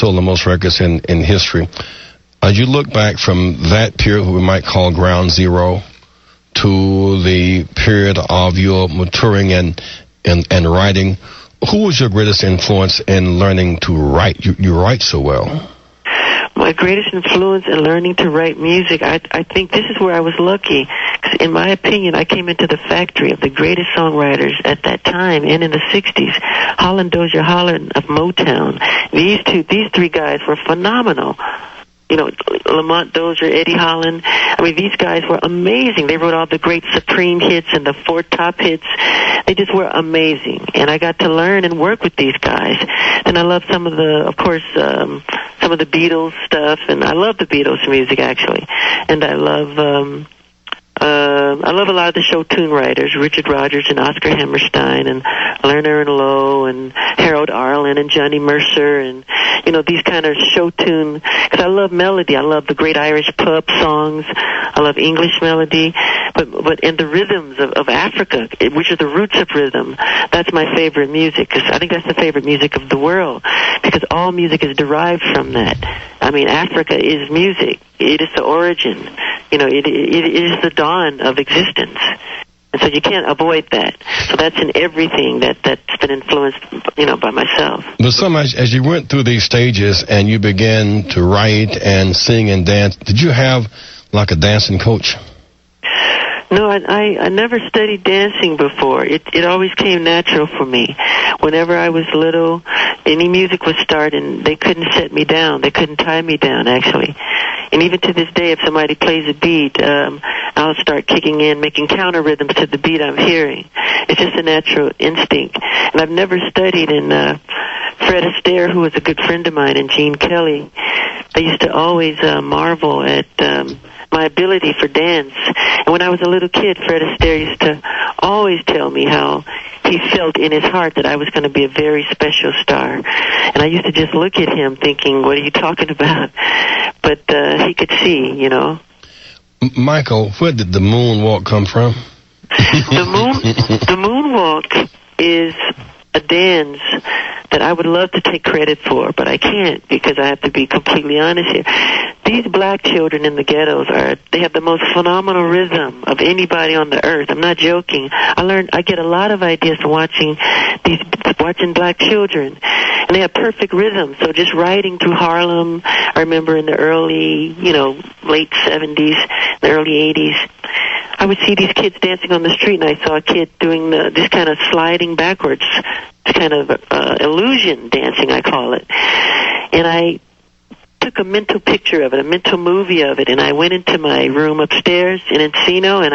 sold the most records in history. As you look back from that period, what we might call ground zero, to the period of your maturing and writing, who was your greatest influence in learning to write? You write so well. My greatest influence in learning to write music, I think this is where I was lucky. 'Cause in my opinion, I came into the factory of the greatest songwriters at that time and in the 60s. Holland Dozier Holland of Motown. These three guys were phenomenal. You know, Lamont Dozier, Eddie Holland. I mean, these guys were amazing. They wrote all the great Supreme hits and the four top hits. They just were amazing. And I got to learn and work with these guys. And I love some of the, of course, some of the Beatles stuff. And I love the Beatles music, actually. And I love a lot of the show tune writers, Richard Rodgers and Oscar Hammerstein and Lerner and Lowe and Harold Arlen and Johnny Mercer and, you know, these kind of show tune, because I love melody. I love the great Irish pub songs. I love English melody. But and the rhythms of Africa, which are the roots of rhythm, that's my favorite music, because I think that's the favorite music of the world, because all music is derived from that. I mean, Africa is music. It is the origin. You know, it is the dawn of existence. And so you can't avoid that. So that's in everything that's been influenced, you know, by myself. But so much, as you went through these stages and you began to write and sing and dance, did you have like a dancing coach? No, I never studied dancing before. It always came natural for me. Whenever I was little, any music would start and they couldn't set me down. They couldn't tie me down, actually. And even to this day, if somebody plays a beat, I'll start kicking in, making counter rhythms to the beat I'm hearing. It's just a natural instinct. And I've never studied. And Fred Astaire, who was a good friend of mine, and Gene Kelly, they used to always marvel at my ability for dance. And when I was a little kid, Fred Astaire used to always tell me how he felt in his heart that I was going to be a very special star. And I used to just look at him thinking, what are you talking about? But he could see, you know. Michael, where did the moonwalk come from? The moonwalk is a dance that I would love to take credit for, but I can't, because I have to be completely honest here. These black children in the ghettos they have the most phenomenal rhythm of anybody on the earth. I'm not joking. I get a lot of ideas from watching black children, and they have perfect rhythm. So just riding through Harlem, I remember in the early, late 70s, the early 80s, I would see these kids dancing on the street, and I saw a kid doing this kind of sliding backwards, this kind of illusion dancing, I call it. And I took a mental picture of it, a mental movie of it, and I went into my room upstairs in Encino, and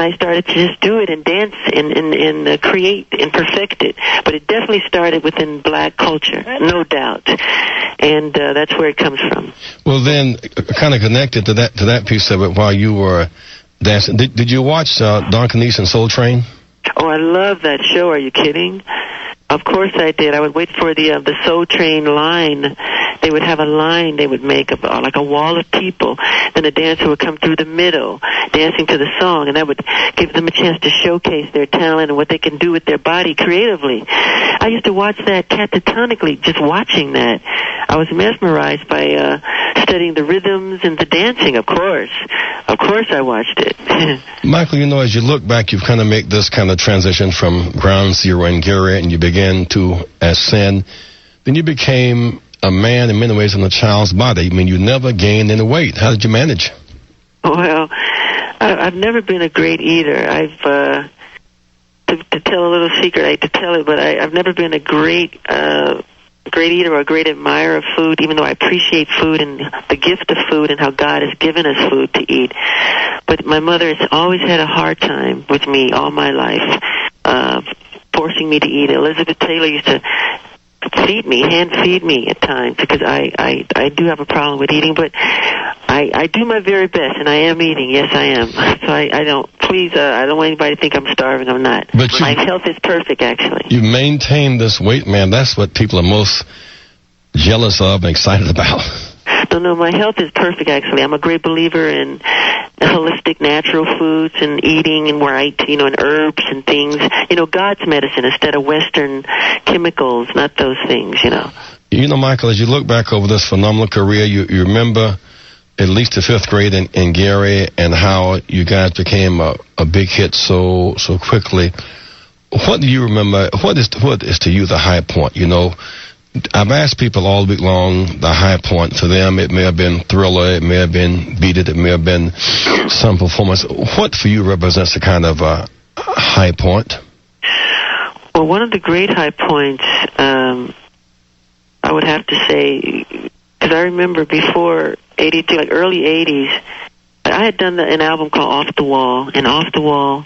I started to just do it and dance and create and perfect it. But it definitely started within black culture, no doubt, and that's where it comes from. Well, then, kind of connected to that piece of it, while you were dancing, did you watch Don Canese and Soul Train? Oh, I love that show. Are you kidding? Of course I did. I would wait for the Soul Train line. They would have a line they would make of like a wall of people. Then a dancer would come through the middle, dancing to the song, and that would give them a chance to showcase their talent and what they can do with their body creatively. I used to watch that catatonically, just watching that. I was mesmerized by studying the rhythms and the dancing, of course. Of course I watched it. Michael, as you look back, you've kind of made this kind of transition from ground zero in Gary, and you began to ascend. Then you became a man in many ways in a child's body. I mean, you never gained any weight. How did you manage? Well, I've never been a great eater. I've to tell a little secret, I hate to tell it, but I've never been a great eater or a great admirer of food, even though I appreciate food and the gift of food and how God has given us food to eat. But my mother has always had a hard time with me all my life, forcing me to eat. Elizabeth Taylor used to hand feed me at times, because I do have a problem with eating, but I do my very best, and I am eating. Yes, I am. So I don't want anybody to think I'm starving. I'm not. But my health is perfect, actually. You maintain this weight, man. That's what people are most jealous of and excited about. No, my health is perfect, actually. I'm a great believer in holistic natural foods and eating, and where I eat, and herbs and things. God's medicine instead of Western chemicals, not those things, You know, Michael, as you look back over this phenomenal career, you remember at least the 5th grade in Gary and how you guys became a big hit so quickly. What do you remember? What is to you the high point? You know, I've asked people all week long the high point. To them, it may have been Thriller, it may have been Beat It, it may have been some performance. What for you represents a kind of high point? Well, one of the great high points, I would have to say, because I remember before 82, like early 80s, I had done an album called Off the Wall, and Off the Wall